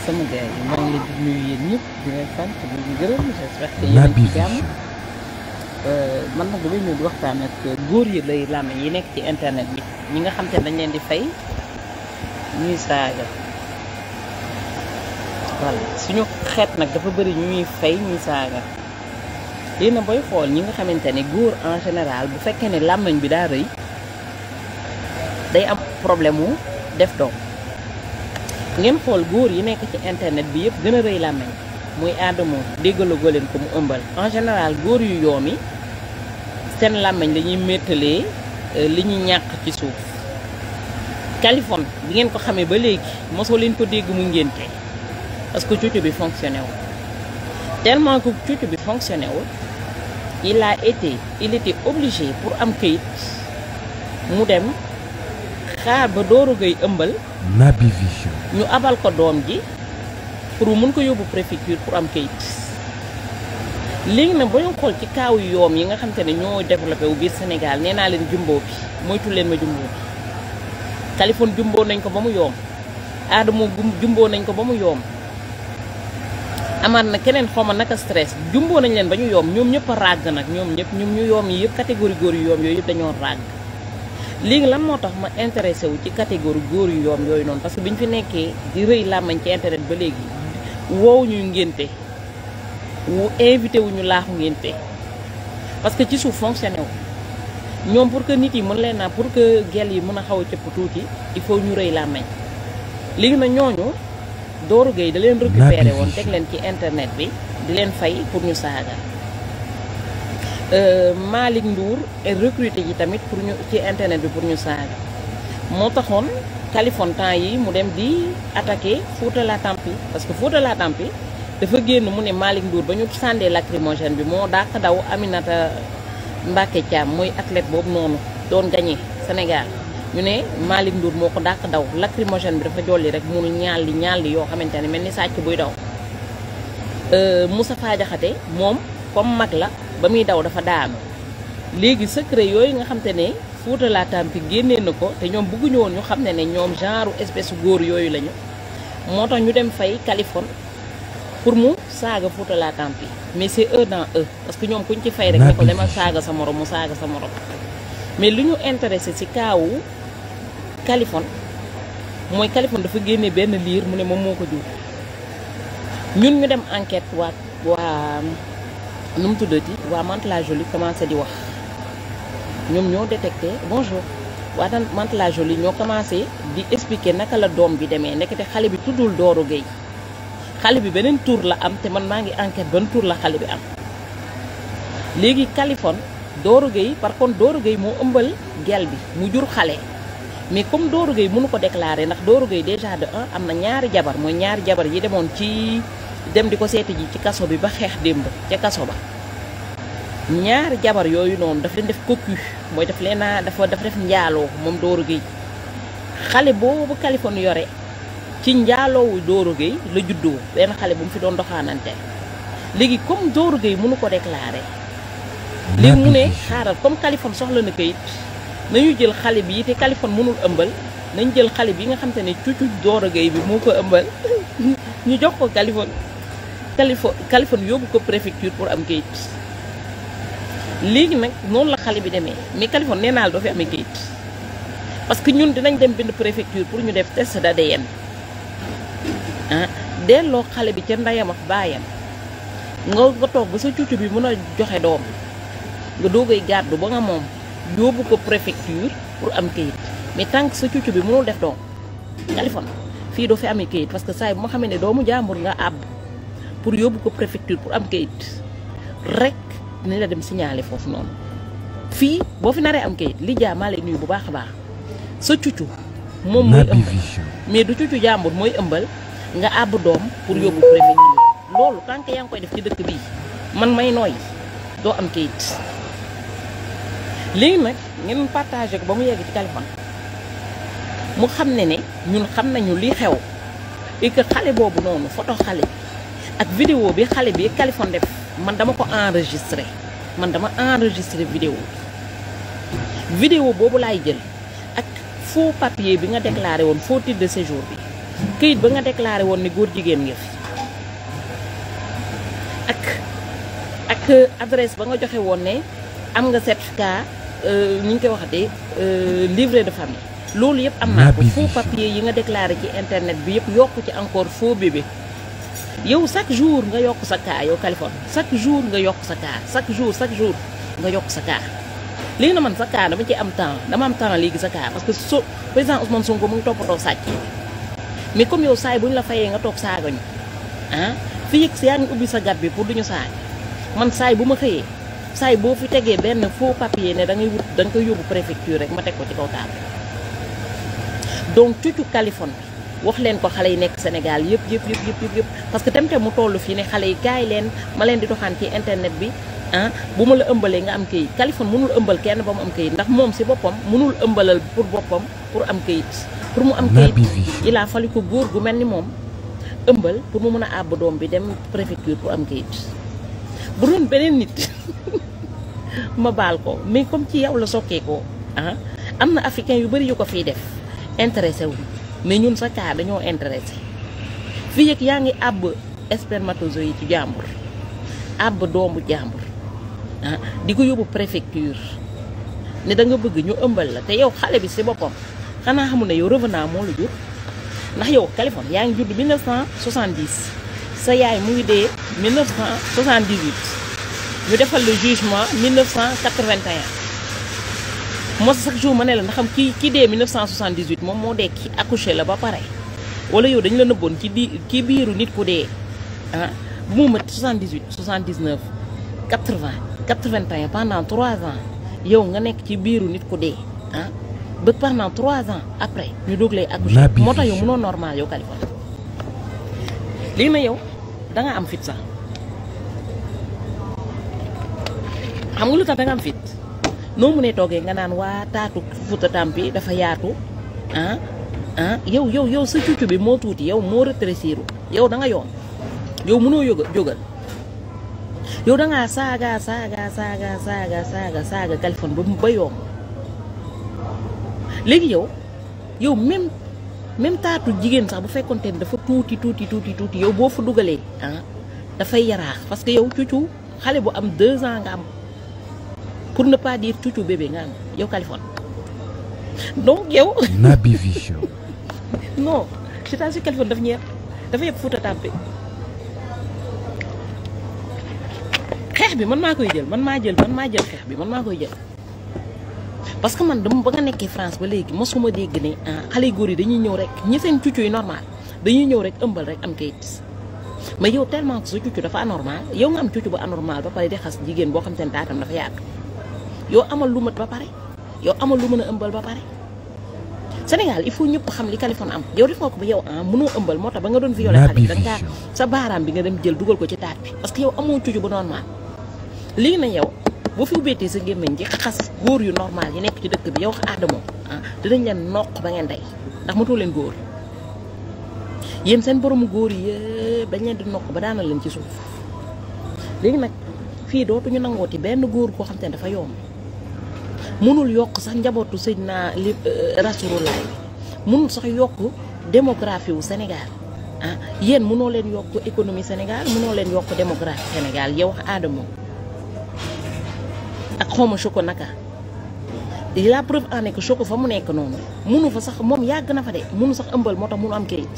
sama gars yi maa ngi leen di nuyu yéen ñëpp di leen sant di leen gërëm j'espère que yéen a ngi ci jàmm man nag damay ñëw di waxtaan ak góor yi lay làmme yi nekk ci internet bi ñi nga xam te ne dañ leen di fay ñuy saaga voilà suñu xeet nag dafa bëri ñuy fay ñuy saaga léegi nag booy xool ñi nga xamante ne góor en général bu fekkee ne làmmañ bi daa rëy day am problème mu def doom ngeen xool góor yi nekk ci internet bi yëpp gën a rëy làmmañ muy Adamo déggaloo leen ko mu ëmbal en général góor yu yoom yi seen làmmañ dañuy méttalee li ñu ñàkk ci suuf Kaliphone bi ngeen ko xamee ba léegi mosoo leen ko dégg mu ngénte parce que cuucu bi fonctionné wul tellement que cuucu bi fonctionné wul il était obligé pour am këyit mu dem xaar ba Doro Gueye ëmbal Naby Vision ñu abal ko doom ji pour mu mun ko yóbbu préfecture pour am këyit léegi nag ba ñu xool ci kaaw yoom yi nga xam te ne ñoo développé wu biir Sénégal nee naa leen jumbo bi moytu leen ma jumbo bi Kaliphone jumboo nañ ko ba mu yoom Adamo jumboo nañ ko ba mu yoom amaat na keneen xawma naka stress jumboo nañ leen ba ñu yoom ñoom ñëpp a ràgg nag ñoom ñëpp ñoom ñu yoom yi yëpp catégorie góor yu yoom yooyu yëpp dañoo ràgg léegi lan moo tax ma intéressé wu ci catégorie góor yu yoom yooyu noonu parce que bi ñu fi nekkee di rëy làmmañ ci internet ba léegi woowu ñu ngénte wu invité wu ñu laaxu ngénte parce que ci suuf fonctionné wu ñoom pour que nit yi mën leen naa pour que gel yi mën a xaw a cëpp tuuti il faut ñu rëy làmmañ léegi nag ñooñu Doro Gueye da leen récupéré woon teg leen ci internet bi di leen fay pour ñu saaga Malick Ndour et recruté ji tamit pour ñu ci internet bi pour ñu saaga moo taxoon Kaliphone temps yi mu dem di attaqué Fouta la Tampi parce que Fouta la Tampi dafa génn mu ne Malick Ndour ba ñu sàndee lacrymogène bi moo dàq daw Aminata Mbacké Thiam mooy athlète boobu noonu doon gagné Sénégal ñu ne Malick Ndour moo ko dàq daw lacrymogène bi dafa jolli rek mu ñaalli yoo xamante ne mel ni sàcc buy daw Moustapha Diakhaté moom comme mag la ba muy daw dafa daanu léegi secret yooyu nga xam te ne Fouta la Tampi génnee na ko te ñoom bëgguñu woon ñu xam ne ne ñoom genre espèce góor yooyu lañu moo tax ñu dem fay Kaliphone pour mu saaga Fouta la Tampi mais c'est eux dans eux parce que ñoom kuñ ci fay rek ne ko demal saaga sa morom mu saaga sa morom mais lu ñu intéressé ci kaawu Kaliphone mooy Kaliphone dafa génne benn liir mu ne moom moo ko jur ñun ñu dem enquête waa nu mu tuddati waa Mantes-la-Jolie commencé di wax ñoom ñoo détecté bonjour waa Mantes-la-Jolie ñoo commencé di expliquer naka la doom bi demee nekkate xale bi tuddul Doro Gueye xale bi beneen tur la am te man maa ngi enquête ban tur la xale bi am léegi Kaliphone Doro Gueye par contre Doro Gueye moo ëmbal gel bi mu jur xale mais comme Doro Gueye mënu ko déclarer ndax Doro Gueye déjà de un am na ñaari jabar mooy ñaari jabar yi demoon ci dem di ko seeti ji ci kaso bi ba xeex démb ca kaso ba ñaari jabar yooyu noonu daf leen def cocu mooy daf leen a dafa def njaaloo moom Doro Gueye xale boobu Kaliphone yore ci njaaloowu Doro Gueye la juddoo benn xale bu mu fi doon doxaanante léegi comme Doro Gueye mënu ko déclarer léegi mu ne xaaral comme Kaliphone soxla na kayit nañu jël xale bi te Kaliphone mënul ëmbal nañ jël xale bi nga xam te ne cuucu Doro Gueye bi moo ko ëmbal ñu jox ko Kaliphone yóbbu ko préfecture pour am kayit léegi nag noonu la xale bi demee mais Kaliphone nee naa la doo fi amee kayit parce que ñun dinañ dem bind préfecture pour ñu def test d'ADN ah delloo xale bi ca ndeyam ak baayam nga toog ba sa cuucu bi mën a joxe doom nga doogay gàddu ba nga moom yóbbu ko préfecture pour am kayit mais tant que sa cuucu bi mënul def doom Kaliphone fii doo fi amee kayit parce que saa yi bu ma xamee ne doomu jàmbur nga àbb pour yóbbu ko préfecture pour am kayit rek dinañ la dem signaler foofu noonu fii boo fi naree am kayit li jaa maa lay nuyu bu baax a baax sa cuucu moom mooy ëmbal mais du cuucu jàmbur mooy ëmbal nga àbb doom pour yóbbu préfecture loolu tant que yaa ngi koy def ci dëkk bii man may nooy doo am kayit léegi nag ngeen partagé ko ba mu yegg ci Kaliphone mu xam ne ñun xam nañu li xew et que xale boobu noonu photo xale bi ak vidéo bi xale bi Kaliphone def man dama ko enregistré man dama enregistré vidéo boobu laay jël ak faux papier bi nga déclaré woon faux titre de séjour bi këyit ba nga déclaré woon ne góor jigéen nga fi ak adresse ba nga joxe woon ne am nga certificat ñu ngi koy waxatee livret de famille loolu yëpp am naa ko faux papier yi nga déclaré ci internet bi yëpp yokk ci encore faux bébé yow chaque jour nga yokk sa cas yow Kaliphone chaque jour nga yokk sa cas chaque jour nga yokk sa cas léegi na man sa cas dama ci am temps léegi sa cas parce que président Ousmane Sonko mu ngi toppatoo sàcc mais comme yow saay bu ñu la fayee nga toog saaga ñu fii yëg si yaa ngi ubbi sa gat bi pour duñu saaga man saay bu ma xëyee saay boo fi tegee benn faux papier ne da nga koy yóbbu préfecture rek ma teg ko ci kaw taal donc cucu Kaliphone bi wax leen ko xale yi nekk Sénégal yëpp parce que temte mu toll fii ne xale yi kaay leen ma leen di doxaan ci internet bi bu ma la ëmbalee nga am këyit Kaliphone mënul ëmbal kenn ba mu am këyit ndax moom si boppam mënul ëmbalal pour boppam pour am këyit pour mu am këyit il a fallu ko góor gu mel ni moom ëmbal pour mu mën a àbb doom bi dem préfecture pour am këyit bu doon beneen nit ma baal ko mais comme ci yow la sokkee ko am na africain yu bëri yu ko fiy def intéressé wu mais ñun sa cas dañoo intéressé fii yëg yaa ngi àbb spermatozoïde yi ci jàmbur àbb doomu jàmbur di ko yóbbu préfecture ne da nga bëgg ñu ëmbal la te yow xale bi si boppam xanaa xamul ne yow revenant moo la jur ndax yow Kaliphone yaa ngi judd 1970 sa yaay mu ngi dee 1978 ñu defal le jugement 1981 moo chaque jour ma ne la ndax xam ki dee 1978 moom moo dee ki accouché la ba pare wala yow dañu la nëbboon ci biiru nit ku dee bu mu mat 78 79 80 81 pendant 3 ans yow nga nekk ci biiru nit ku dee ba pendant 3 ans après ñu doog lay accouché moo tax yow mënoo normal yow Kaliphone léegi na yow da nga am fit sax xam nga lu tax da nga am fit noo mu ne toogee nga naan waa taatu Fouta Tampi dafa yaatu yow sa cuucu bi moo tuuti yow moo rétréciru yow da nga yoon yow mënoo jógal yow da ngaa saaga Kaliphone ba yoom léegi yow même taatu jigéen sax bu fekkonte ne dafa tuuti yow boo fa dugalee dafay yaraax parce que yow cuucu xale bu am 2 ans nga am pour ne pas dire cuucu bébé nga am yow Kaliphone donc yow. Naby Vision. non je t'assure Kaliphone dafa yëpp Fouta Tampi xeex bi man maa koy jël man maa jël xeex bi man maa koy jël parce que man dama ba nga nekkee France ba léegi mosuma dégg ne xale yu góor yi dañuy ñëw rek ñi seen cuucu yi normal dañuy ñëw rek ëmbal rek am kayit mais yow tellement que sa cuucu dafa anormal yow nga am cuucu bu anormal ba pare di xas jigéen boo xam te ne taatam dafa yaatu yow amal lu mat ba pare yow amal lu mën a ëmbal ba pare Sénégal il faut ñëpp xam li Kaliphone am yow def nga ko ba yow mënoo ëmbal moo tax ba nga doon violé xale danga sa baaraam bi nga dem jël dugal ko ci taat bi parce que yow amoo cuucu bu normal léegi na yow boo fi ubbeetee sa gémmiñ ji xas góor yu normal yi nekk ci dëkk bi yow Adamo dinañ leen noq ba ngeen dey ndax matoo leen góor yéen seen boromu góor yi yëpp dañ leen di noq ba daanal leen ci suuf léegi nag fii dootuñu nangooti benn góor koo xam te ne dafa yomb mënul yokk sax njabootu Seydina Rasulullah mënul sax yokk démographie wu Sénégal yéen mënoo leen yokk économie Sénégal mënoo leen yokk démographie Sénégal yow Adamo ak xawma Choco naka la preuve en est que Choco fa mu nekk noonu mënu fa sax moom yàgg na fa de mënu sax ëmbal moo tax mënu am kayit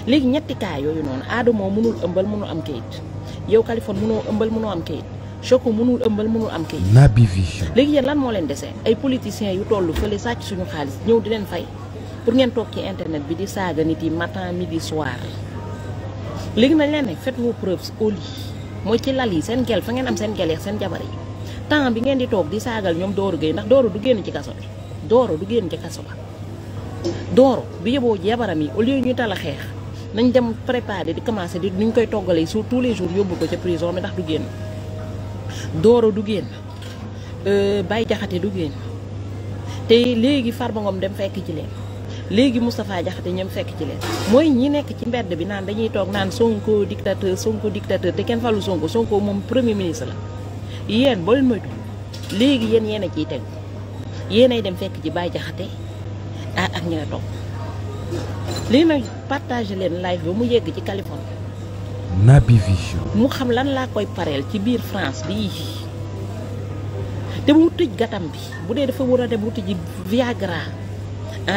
léegi ñetti cas yooyu noonu Adamo mënul ëmbal mënul am kayit yow Kaliphone mënoo ëmbal mënoo am kayit Choco mënul ëmbal mënul am kayit Naby Vision. léegi yéen lan moo leen dese ay politiciens yu toll fële sàcc suñu xaalis ñëw di leen fay pour ngeen toog ci internet bi di saaga nit yi matin midi soir léegi nañ leen ne faites vos preuves au lit mooy ci lal yi seen gel fa ngeen am seen gel seen jabar yi temps bi ngeen di toog di saagal ñoom Doro Gueye ndax Doro du génn ci kaso bi Doro du génn ci kaso ba Doro bi yóbboo jabaram yi au lieu ñu tala xeex nañ dem préparer di commencer di nuñ koy toggalee sur tous les jours yóbbu ko ca prison bi ndax du génn Doro du génn Baye Jaxate du génn te léegi Farba Ngom dem fekk ci leen léegi Moustapha Jaxate ñoom fekk ci leen mooy ñi nekk ci mbedd bi naan dañuy toog naan Sonko dictateur te kenn falu Sonko moom premier ministre la yéen boo leen moytu léegi yéen a ciy tegu yéenay dem fekk ci Baye Jaxate ak ñi la toog léegi nag partager leen live bi mu yegg ci Californie. Naby Vision. mu xam lan laa koy pareel ci biir France bii te mu tëj gatam bi bu dee dafa war a dem wuti ji Viagra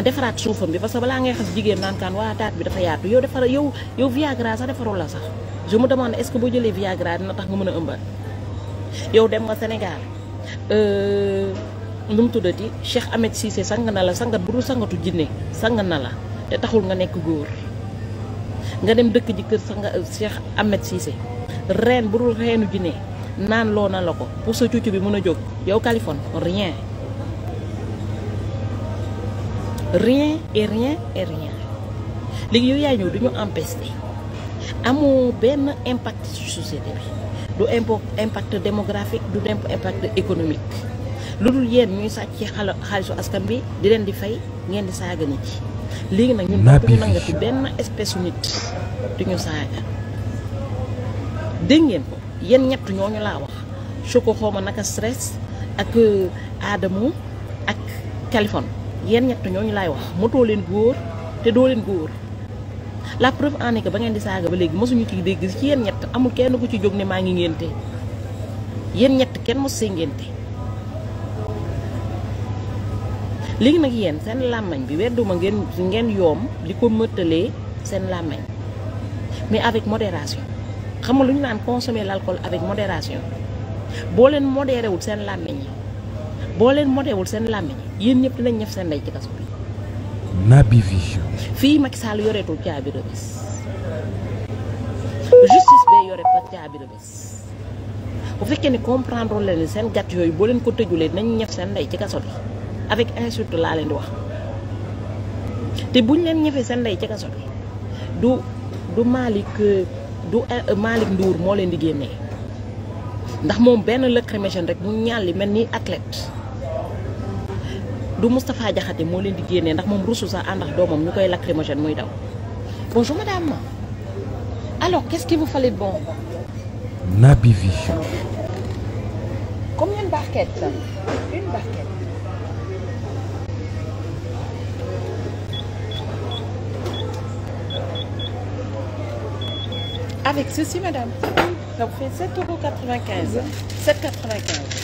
defaraat suufam bi parce que balaa ngay xas jigéen naan kaan waa taat bi dafa yaatu yow Viagra sax defarul la sax je me demande est-ce que boo jëlee Viagra dina tax nga mën a ëmbal. yow dem nga Sénégal nu mu tuddati Cheikh Ahmed Cissé sang na la sangat bu dul sangatu jinne sang na la te taxul nga nekk góor nga dem dëkk ji kër sanga Cheikh Ahmed Cissé reen bu dul reenu jinne naan loo na la ko pour sa cuccu bi mën a jóg yow Californie rien et rien léegi yow yaay ñëw duñu empêcher amoo benn impact ci société bi du impact démographique du impact économique lu dul yéen ñuy sàcc ci xaalisu askan bi di leen di fay ngeen di saaga nit yi léegi nag ñun duñu nangati benn espèce nit duñu saaga dégg ngeen ko yéen ñett ñooñu laa wax Choco xawma naka stress ak Adamo ak Californie yéen ñett ñooñu laay wax motoo leen góor te doo leen góor la preuve en est que ba ngeen di saaga ba léegi mosuñu ci dégg ci yéen ñett amul kenn ku ci jóg ne maa ngi ngénte yéen ñett kenn mos see ngénte léegi nag yéen seen làmmañ bi wedduma ngeen yoom li ko mëttalee seen làmmañ mais avec modération xam nga lu ñu naan consommer l'alcool avec modération boo leen modéré wul seen làmmañ yi boo leen modéré wul seen làmmañ yi yéen ñëpp dinañ ñëf seen ndey ci kaso bi. Naby Vision. fii Macky Sall yoreetul caabi Rebeuss justice bee yore pa caabi Rebeuss bu fekkee ni comprendre leen seen gàtt yooyu boo leen ko tëjulee dinañ ñëf seen ndey ci kaso bi avec insulte laa leen di wax te buñ leen ñëfee seen ndey ci kaso bi du Malick Ndour moo leen di génnee ndax moom benn lacrymogène rek mu ñàlli mel ni athlète du Moustapha Diakhaté moo leen di génnee ndax moom rusu sax ànd ak doomam ñu koy lacrymogène muy daw. Bonjour madame. Alors qu'est-ce qu'il vous fallait de bon? Naby Vision. Combien de barquettes? Une barquette. Avec ceci, madame, ça vous fait 7,95 €. 7,95 €.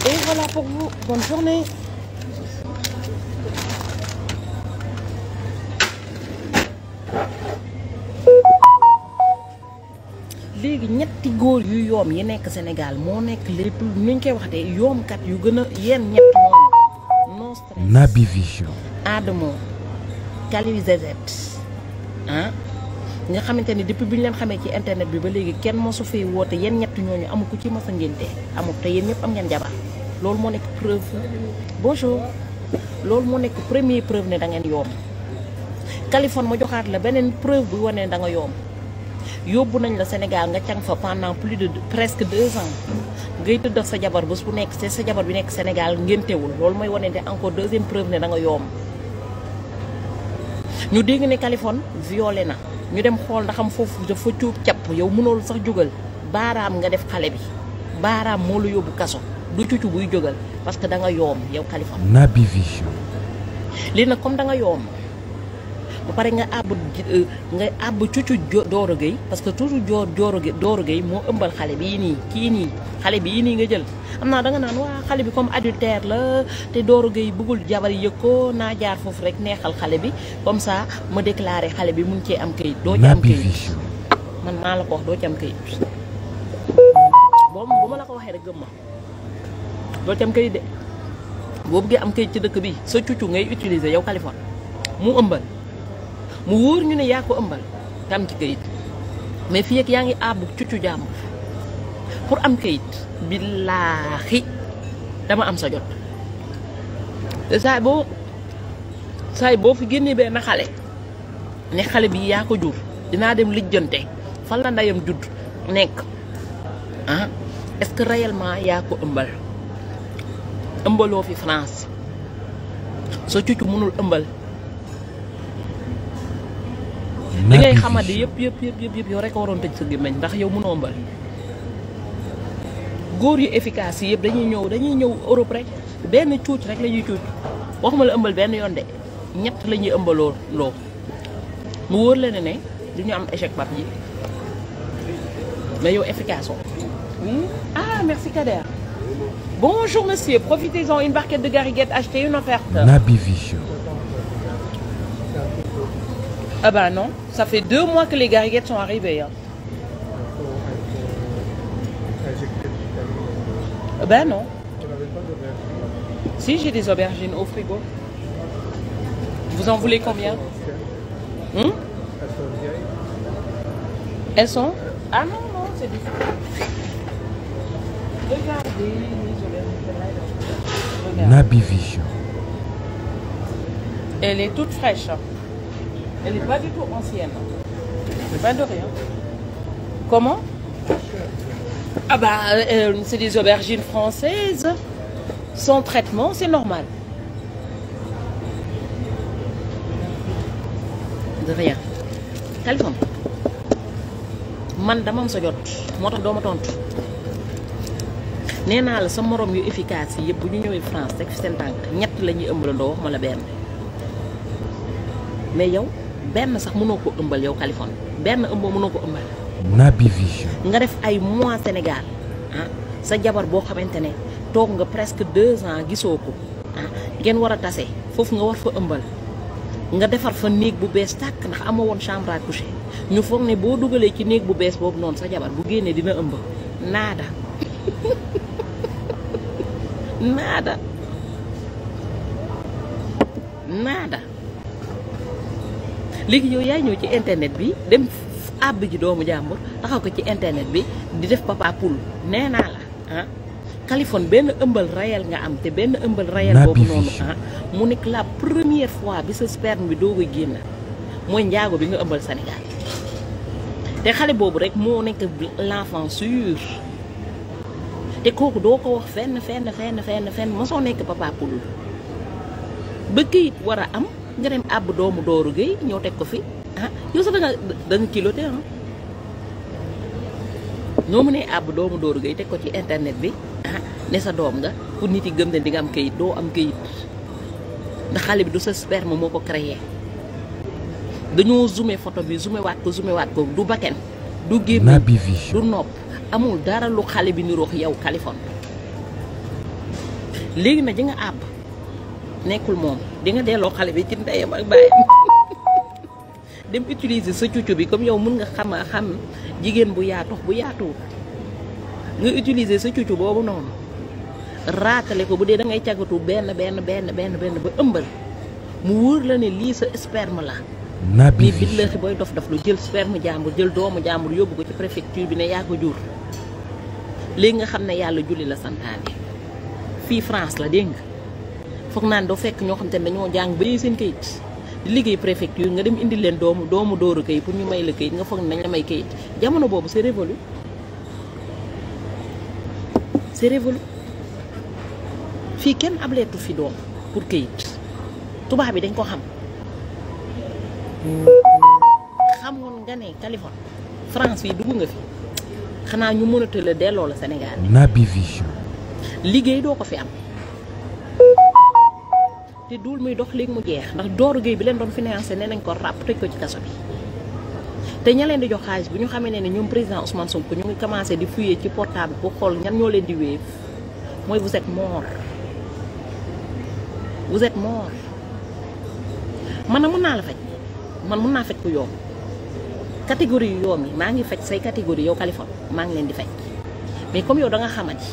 Et voilà pour vous. Bonne journée. léegi ñetti góor yu yoom yi nekk Sénégal moo nekk lépp nu ñu koy waxatee yoomkat yu gën a yéen ñett ñooñu no stress. Naby Vision. Adamo Kaliou Zezet nga xamante ni depuis bi ñu leen xamee ci internet bi ba léegi kenn mosu fee woote yéen ñett ñooñu amul ku ci mos a ngénte amul te yéen ñëpp am ngeen jabar loolu moo nekk preuve bonjour loolu moo nekk première preuve ne da ngeen yoom Californie ma joxaat la beneen preuve bu wane ne da nga yoom yóbbu nañ la Sénégal nga càng fa pendant plus de presque 2 ans ngay tëdd sa jabar bés bu nekk te sa jabar bi nekk Sénégal ngéntewul loolu mooy wane ne encore deuxième preuve ne da nga yoom ñu dégg ne Californie violé na ñu dem xool ndax am foofu dafa cuub capp yow mënoolu sax jógal baaraam nga def xale bi baaraam moo la yóbbu kaso du cucu buy jógal parce que da nga yoom yow Californie. Naby Vision. lii nag comme da nga yoom ba pare nga àbb cucu Doro Gueye parce que toujours Doro Gueye moo ëmbal xale bii nii kii nii xale bii nii nga jël am naa da nga naan waa xale bi comme adultère la te Doro Gueye bëggul jabar yëg ko naa jaar foofu rek neexal xale bi comme ça ma déclaré xale bi mun cee am kayit doo ci am kayit man maa la ko wax doo ci am kayit boobu bu ma la ko waxee rek gëm ma doo ci am kayit de boo bëggee am kayit ci dëkk bi sa cucu ngay utiliser yow Californie mu ëmbal mu wóor ñu ne yaa ko ëmbal nga am ci kayit mais fii ak yaa ngi àbb cucu jàmm pour am kayit billaahi dama am sa jot te saay boo fi génnee benn xale ne xale bi yaa ko jur dinaa dem lijjante fan la ndeyam judd nekk est-ce que réellement yaa ko ëmbal ëmbaloo fi France sa cucu mënul ëmbal li ngay xamadi yëpp yow rek a waroon tëj sa gémmiñ ndax yow mënoo ëmbal góor yu efficace yi yëpp dañuy ñëw Europe rek benn cuuc rek la ñuy cuuc waxuma la ëmbal benn yoon de ñett la ñuy ëmbaloo loo mu wóor la ne du ñu am échec pap yi mais yow efficace oui. Ah merci Kader. Bonjour monsieur, profitez-en, une barquette de gariguettes, achetez une offerte. Naby Vision. Ah bah non, ça fait 2 mois que les gariguettes sont arrivées. Hein. Ben non. Si, j'ai des aubergines au frigo. Vous en voulez combien? Elles sont? Ah non, non, c'est différent. Regardez les aubergines. Naby Vision. Elle est toute fraîche. Elle n'est pas du tout ancienne. C'est pas de rien. Comment? Ah bah, c'est des aubergines françaises. Sans traitement, c'est normal. De rien. Téléphone. Man dama am sa jot moo tax doo ma tontu nee naa la sa morom yu efficace yi yëpp bu ñu ñëwee France rek fi seen tànk ñett la ñuy ëmbalandoo wax ma la benn mais yow benn sax mënoo ko ëmbal yow Kaliphone benn ëmboo mënoo ko ëmbal. Naby Vision. nga def ay mois Sénégal ah sa jabar boo xamante ne toog nga presque 2 ans gisoo ko ah ngeen war a tase foofu nga war fa ëmbal nga defar fa néeg bu bees tàkk ndax amoo woon chambre à coucher ñu foog ne boo dugalee ci néeg bu bees boobu noonu sa jabar bu génnee dina ëmb naada naada léegi yow yaay ñëw ci internet bi dem àbb ji doomu jàmbur taxaw ko ci internet bi di def papa poule nee naa la ah Kaliphone benn ëmbal rayal nga am te benn ëmbal rayal boobu noonu ah mu nekk la première fois bi sa sperme bi doog a génn mooy njaago bi nga ëmbal Sénégal te xale boobu rek moo nekk l'enfant sûr te kooku doo ko wax fenn mosoo nekk papa poule ba këyit war a am nga dem àbb doomu Dooru Gueye ñëw teg ko fi ah yow sax da nga kiloté ah noo mu ne àbb doomu Dooru Gueye teg ko ci internet bi ah ne sa doom nga pour nit yi gëm ne di nga am këyit doo am këyit ndax xale bi du sa sperme moo ko créé dañoo zoomé photo bi zoomé waat ko du bakken du gémmiñ du nopp amul dara lu xale bi niroox yow Kaliphone léegi na ji nga àbb nekkul moom di nga delloo xale bi ci ndeyam ak bàyyam dem utiliser sa cuccu bi comme yow mun nga xam jigéen bu yaatux bu yaatuwul nga utiliser sa cuccu boobu noonu raatale ko bu dee da ngay càggatu benn ba ëmbal mu wóor la ne lii sa sperme la Naby Vision. Billaahi booy dof lu jël sperme jàmbur jël doomu jàmbur yóbbu ko ci préfecture bi ne yaa ko jur léegi nga xam ne yàlla julli la santaane fii France la dégg nga foog naan doo fekk ñoo xam te ne dañoo jàng ba seen kayit di liggéey préfecture nga dem indi leen doomu Dooru Gueye pour ñu may la kayit nga foog ne nañ la may kayit jamono boobu c'est révolu fii kenn ableetu fi doom pour kayit tubaab bi dañ ko xamoon nga ne Kaliphone France fii dugg nga fi xanaa ñu mënata la delloo la Sénégal. Naby Vision. liggéey doo ko fi am te duul muy dox léegi mu jeex ndax Dooru Gueye bi leen doon financé nee nañ ko ràpp tëj ko ci kaso bi te ña leen di jox xaalis bu ñu xamee ne ñoom président Ousmane Sonko ñu ngi commencé di fouiller ci portable pour xool ñan ñoo leen di wéef mooy vous êtes mort man na mën naa la faj man mën naa faj ku yoom catégorie yu yoom yi maa ngi faj say catégorie yow Kaliphone maa ngi leen di faj mais comme yow da nga xamati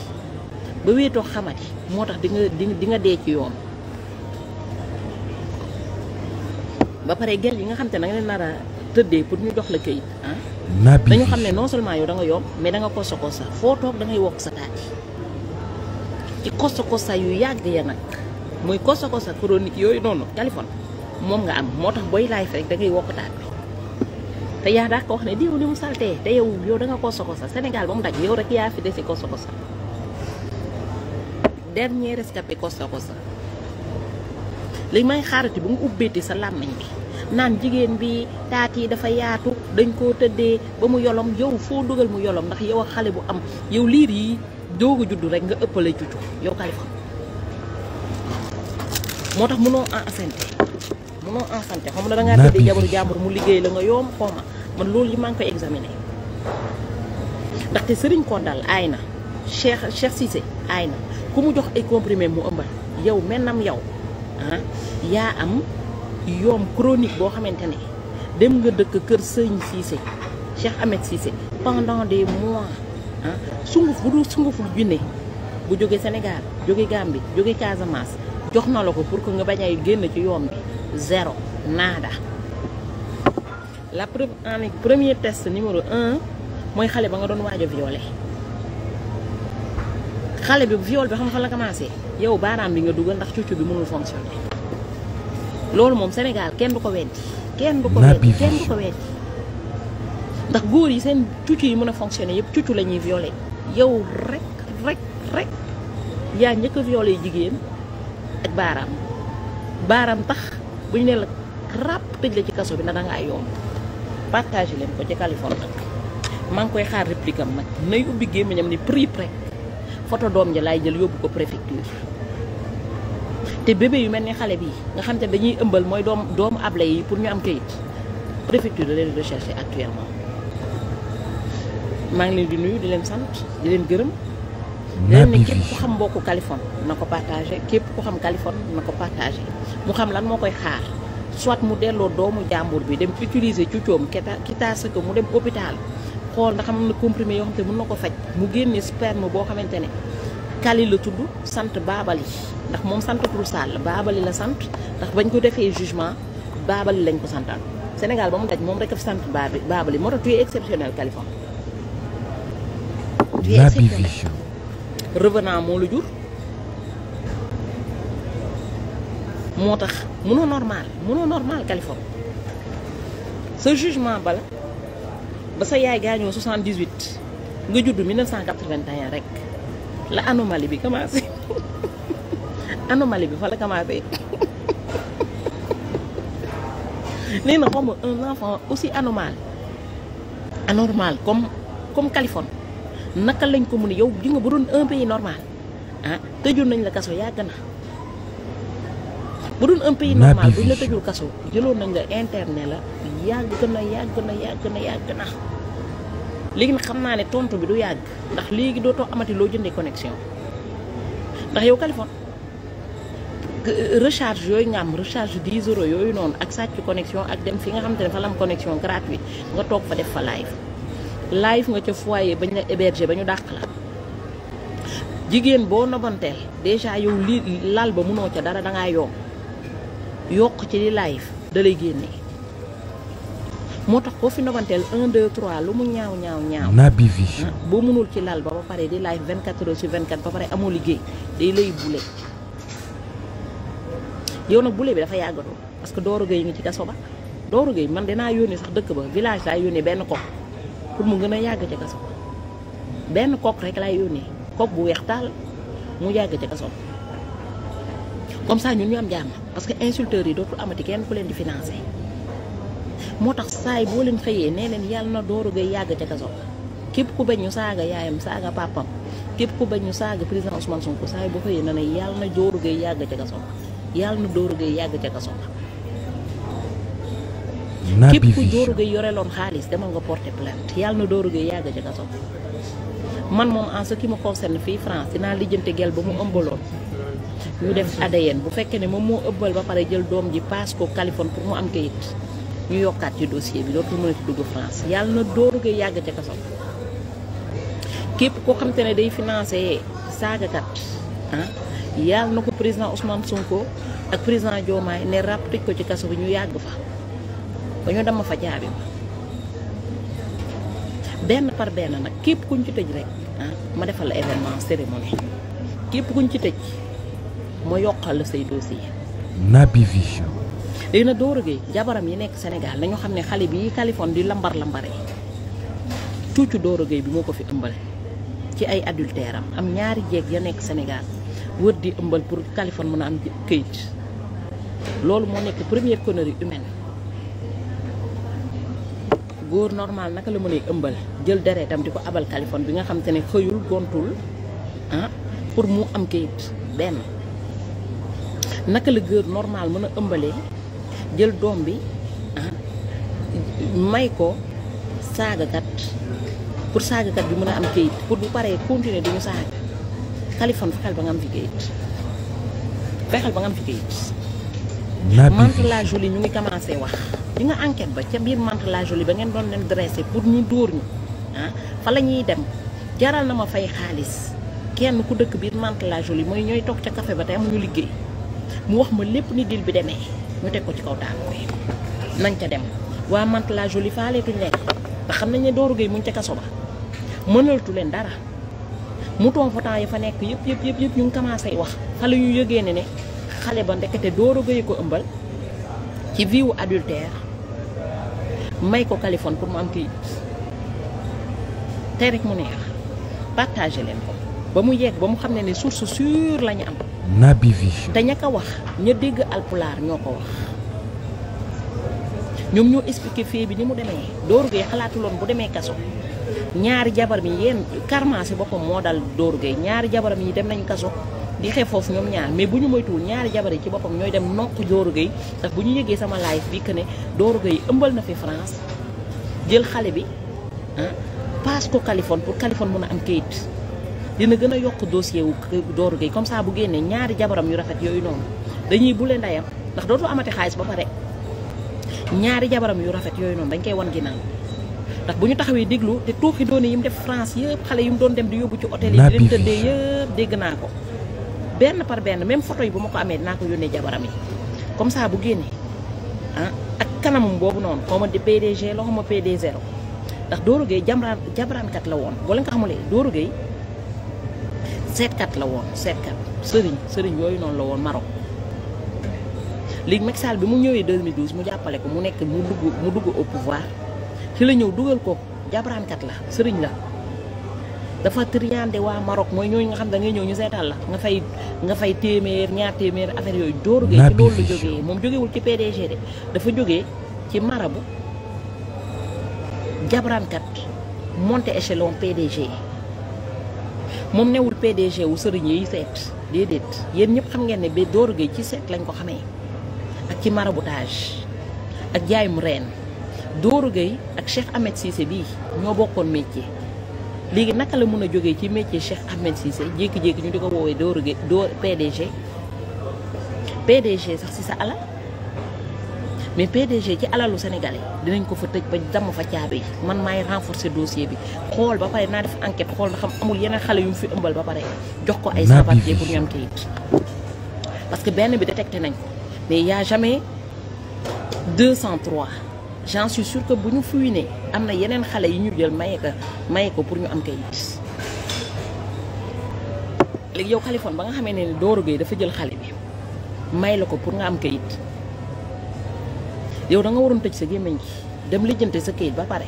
ba wéetoo xamati moo tax di nga dee ci yoon ba pare gel yi nga xam te na nga leen nar a tëddee pour ñu jox la këyit ah dañu xam ne non seulement yow da nga yomb mais da nga kosa foo toog da ngay wokk sa taat yi ci kosa yu yàgg ya nag muy kosa chronique yooyu noonu Kaliphone moom nga am moo tax booy laay rek da ngay wokk taat bi te yaa daa ko wax ne diw ni mu saltee te yow da nga kosa Sénégal ba mu daj yow rek yaa fi desi kosa dernier rescapé kosa léegi may xaarati bu nga ubbeeti sa làmmiñ bi naan jigéen bi taat yi dafa yaatu dañ koo tëddee ba mu yolom yow foo dugal mu yolom ndax yow ak xale bu am yow liir yi doog a juddu rek nga ëppale cucu yow Kaliphone moo tax mënoo enfanté xam na da ngaa tëddee jabaru jàmbur mu liggéey la nga yoom xooma man loolu li maa ngi koy examiner ndaxte sëriñ Kondal aay na Cheikh Cissé aay na ku mu jox ay comprimé mu ëmbal yow mennam yow yaa am yoom chronique boo xamante ne dem nga dëkk kër sëñ Cissé Cheikh Ahmed Cissé pendant des mois sunguf bu dul sunguful junne bu jóge Sénégal jóge Gambie jóge Casamance jox na la ko pour que nga bañ a génn ci yoon bi zéro nada. La premier test numéro 1 mooy xale ba nga doon waaj a violé xale bi viol bi xam fa la commencé yow baaraam bi nga dugal ndax cuccu bi mënul fonctionner loolu moom Sénégal kenn du ko weddi kenn du ko weddi ndax góor yi seen cuccu yi mën a fonctionner yëpp cuccu la ñuy violé yow rek yaa njëkk a violé jigéen ak baaraam tax bu ñu ne la ràpp tëj la ci kaso bi na dangaa yomb partagé leen ko ci Kaliphone nag maa ngi koy xaar réplique am nag nay ubbi gémmiñam ni prix près photo doom ja laay jël yóbbu ko préfecture te bébé yu mel ni xale bi nga xam te dañuy ëmbal mooy doomu able yi pour ñu am kayit préfecture da leen recherché actuellement maa ngi leen di nuyu di leen sant di leen gërëm di leen ne képp ku xam mbokku Kaliphone na ko partagé képp ku xam Kaliphone na ko partagé mu xam lan moo koy xaar soit mu delloo doomu jàmbur bi dem utiliser cuccoom quitte ce que mu dem hôpital xool ndax am na comprimé yoo xam te mën na ko faj mu génne sperme boo xamante ne Kali la tudd sant Baabali ndax moom santatul Sall Baabali la sant ndax bañ ko defee jugement Baabali lañ ko santal Sénégal ba mu daj moom rek a fi sant Baabali moo tax tu es exceptionnel Kaliphone tu es exceptionnel revenant moo la jur moo tax mënoo normal Kaliphone sa jugement bala ba sa yaay gaañoo 78 nga judd 1981 rek la anomalie bi commencé anomalie bi fa la commencé nee na xawma un enfant aussi anormal comme Kaliphone naka lañ ko mun yow ji nga bu doon un pays normal tëjul nañ la kaso yàgg na bu doon un pays normal buñ la tëjul kaso jëloon nañ la internet la yàgg na léegi nag xam naa ne tontu bi du yàgg ndax léegi dootoo amati loo jëndee connexion ndax yow Kaliphone recharge yooyu nga am recharge 10 euros yooyu noonu ak sàcc connexion ak dem fi nga xamante ne fa la am connexion gratuite nga toog fa def fa live nga ca foyer bañ la héberger ba ñu dàq la jigéen boo nobanteel déjà yow li lal ba mënoo ca dara dangaa yokk ci li live da lay génne moo tax koo fi nobanteel 1 2 3 lu mu ñaaw Naby Vision boo mënul ci lal ba pare di live 24 heures sur 24 ba pare amoo liggéey day lay bule yow nag bule bi dafa yàggatoo parce que Doro Gueye ngi ci kaso ba Doro Gueye man dinaa yónni sax dëkk ba village laay yónni benn kok pour mu gën a yàgg ci kaso benn kok rek laay yónni kok bu weex taal mu yàgg ci kaso comme ça ñun ñu am jàmm parce que insulteurs yi dootul amati kenn ku leen di financé moo tax saay boo leen xëyee nee leen yàlla na Doro Gueye yàgg ca kaso képp ku bañ ñu saaga yaayam saaga papam képp ku bañ ñu saaga président Ousmane Sonko saay boo xëyee na ne yàlla na Doro Gueye yàgg ca kaso yàlla na Doro Gueye yàgg ca kaso képp ku Doro Gueye yoreloon xaalis demal nga porter plainte yàlla na Doro Gueye yàgg ca kaso man moom en ce qui me concerne fii France dinaa lijjante gel ba mu ëmbaloon ñu def ADN bu fekkee ne moom moo ëbbal ba pare jël doom ji paas ko Kaliphone pour mu am kayit ñu yokkaat ci dossier bi dootul mën a ci dugg France yàlla na Doro Gueye yàgg ca kaso képp koo xam te ne day financé saagakat yàlla na ko président Ousmane Sonko ak président Diomaye ne ràpp tëj ko ci kaso bi ñu yàgg fa ba ñu dama fa jaabi ma benn par benn nag képp kuñ ci tëj rek ma defal la événement cérémonie képp kuñ ci tëj ma yokkal la say dossier Naby Vision léegi nag Doro Gueye jabaram yi nekk Sénégal nañu xam ne xale bi Kaliphone di lambar-lambare cuucu Doro Gueye bi moo ko fi ëmbal ci ay adultère am ñaari jeeg ya nekk Sénégal wër di ëmbal pour Kaliphone mën a am këyit loolu moo nekk première connerie humaine. góor normal naka la mënee ëmbal jël deretam di ko abal Kaliphone bi nga xam te ne xëyul gontul pour mu am kayit benn. naka la góor normal mën a ëmbalee jël doom bi may ko saagakat pour saagakat bi mën a am kayit pour bu paree continuer di ñu saaga. Kaliphone fexeel ba nga am fi kayit fexeel ba nga am fi kayit. Mantes la Jolie ñu ngi commencé wax di nga enquête ba ca biir Mantes la Jolie ba ngeen doon leen dressé pour ñu dóor ñu fa la ñuy dem jaral na ma fay xaalis kenn ku dëkk biir Mantes la Jolie mooy ñooy toog ca café ba te amuñu liggéey mu wax ma lépp ni dil bi demee ñu teg ko ci kaw taal koy nañ ca dem. waa Mantes la Jolie faaleetuñ leen te xam nañ ne Doro Gueye mu ngi ca kaso ba mënaltu leen dara mouton votant yi fa nekk yëpp ñu ngi commencé wax xale yu yëgee ne xale ba ndekete Doro Gueye ko ëmbal ci vie wu adultère may ko Kaliphone pour mu am kii te rek mu neex partagé leen ko ba mu yegg ba mu xam ne source sûre la ñu am. Naby Vision. te ña ko wax ña dégg alpulaar ñoo ko wax ñoom ñoo expliqué fee bi ni mu demee. Doro Gueye xalaatuloon bu demee kaso ñaari jabar mi yéen karma si boppam moo dal Doro Gueye ñaari jabaram yi dem nañ kaso. di xeex foofu ñoom ñaar mais bu ñu moytuwul ñaari jabar yi ci boppam ñooy dem nokk Doro Gueye ndax bu ñu yëgee sama live bi que ne Doro Gueye ëmbal na fi France jël xale bi paas ko Kaliphone pour Kaliphone mën a am kayit dina gën a yokk dossier wu Doro Gueye comme ça bu génnee ñaari jabaram yu rafet yooyu noonu dañuy bule ndayam ndax dootu amati xaalis ba pare ñaari jabaram yu rafet yooyu noonu dañ koy wan ginnaaw ndax bu ñu taxawee déglu te tuuxi doone yi mu def France yëpp xale yi mu doon dem di yóbbu ci hôtel yi di leen tëddee yëpp dégg naa ko benn par benn même photo yi bu ma ko amee dinaa ko yónnee jabaram yi comme ça bu génnee ak kanamam boobu noonu xaw ma PDG la xaw ma PD0 ndax Doro Gueye jabraankat la woon boo leen ko xamulee Doro Gueye seetkat la woon seetkat sëriñ yooyu noonu la woon Maroc léegi Macky Sall bi mu ñëwee 2012 mu jàppale ko mu nekk mu dugg au pouvoir ci la ñëw dugal ko jabraankat la sëriñ la dafa triandé waa Maroc mooy ñooñu nga xam da ngay ñëw ñu seetal la nga fay téeméer ñaar téeméer affaire yooyu. Doro Gueye ci loolu la jógee moom jógewul ci PDG de dafa jógee ci marabu jabraankat monté échelon PDG moom newul PDG wu sëriñ yi seet déedéet yéen ñëpp xam ngeen ne ba Doro Gueye ci seet lañ ko xamee ak ci maraboutage ak jaayum reen. Doro Gueye ak Cheikh Ahmed Cissé bii ñoo bokkoon métier léegi naka la mun a jógee ci métier Cheikh Ahmed Cissé jékki-jékki ñu di ko woowee Doro Gueye PDG sax ci sa alal mais PDG ci alalu sénégalais dinañ ko fa tëj ba damm fa caabi yi man maay renforcer dossier bi xool ba pare naa def enquête xool na xam amul yeneen xale yu mu fi ëmbal ba pare jox ko ay sans-papiers pour ñu am kayit parce que benn bi détecté nañ ko mais y a jamais 203 j'en suis sûr que bu ñu fuyinee am na yeneen xale yi ñu jël maye ko pour ñu am kayit léegi yow Kaliphone ba nga xamee ne Doro Gueye dafa jël xale bi may la ko pour nga am kayit yow da nga waroon tëj sa gémmiñ gi dem lijjante sa kayit ba pare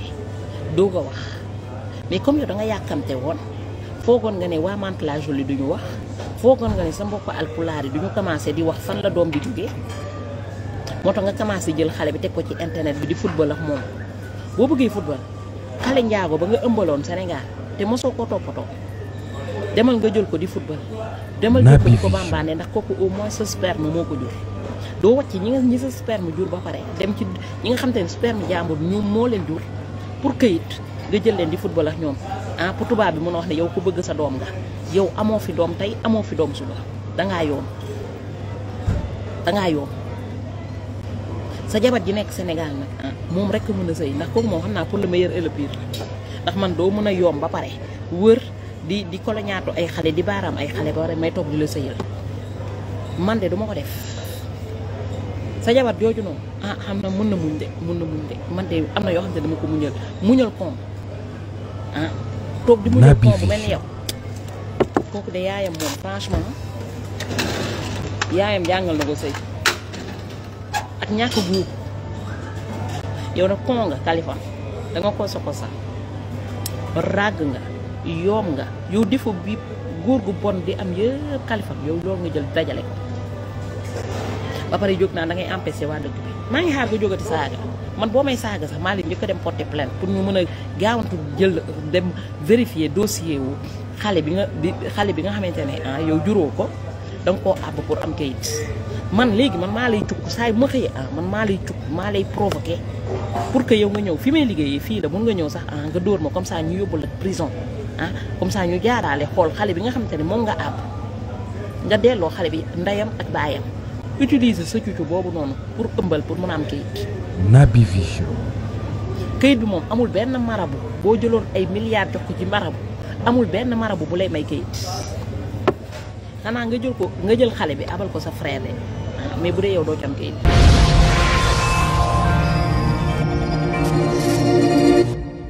doog a wax mais comme yow da nga yàkkamte woon foogoon nga ne waa Mantes la Jolie duñu wax foogoon nga ne sa mbokk alpulaar yi duñu commencé di wax fan la doom bi jógee moo tax nga commencé jël xale bi teg ko ci internet bi di football ak moom boo bëggee football xale njaago ba nga ëmbaloon Sénégal te mosoo ko toppatoo demal nga jël ko di football demal jël ko di ko bambaane ndax kooku au moins sa sperme moo ko jur doo wàcc ñi sa sperme jur ba pare dem ci ñi nga xam te ne sperme jàmbur ñu moo leen jur pour këyit nga jël leen di football ak ñoom pour tubaab bi mën a wax ne yow ku bëgg sa doom nga yow amoo fi doom tey amoo fi doom suba dangaa yoom sa jabar ji nekk Sénégal nag moom rek mën a sëy ndax kooku moom xam naa pour le meilleur et le pire ndax man doo mën a yoom ba pare wër di koloñaatu ay xale di baaraam ay xale ba pare may toog di la sëyal man de duma ko def sa jabar jooju noonu xam na mën na muñ de man de am na yoo xam ne dama ko muñal koom toog di muñal koom bu mel ni yow kooku de yaayam moom franchement yaayam jàngal na ko sëy ak ñàkk guub yow nag kon nga Kaliphone da nga ko soko sax ràgg nga yoom nga yow defo bi góor gu bon di am yëpp Kaliphone yow loolu nga jël dajale ko ba pare jóg naa da ngay empêché waa dëkk bi maa ngi xaar nga jógati saaga man boo may saaga sax maa leen njëkk a dem porter plainte pour ñu mën a gaawantu jël dem vérifier dossier wu xale bi nga xamante ne yow juróo ko da nga koo àbb pour am kayit man léegi man maa lay cukk saa yu ma xëyee man maa lay cukk maa lay provoqué pour que yow nga ñëw fi may liggéeyee fii la mun nga ñëw sax nga dóor ma comme ça ñu yóbbu la prison comme ça ñu jaaraale xool xale bi nga xamante ne moom nga àbb nga delloo xale bi ndeyam ak baayam utiliser sa cucu boobu noonu pour ëmbal pour mën a am kayit. Naby Vision. kayit bi moom amul benn marabu boo jëloon ay milliards jox ko ci marabu amul benn marabu bu lay may kayit xanaa nga jël xale bi abal ko sa frère mais bu dee yow doo ci am kayit.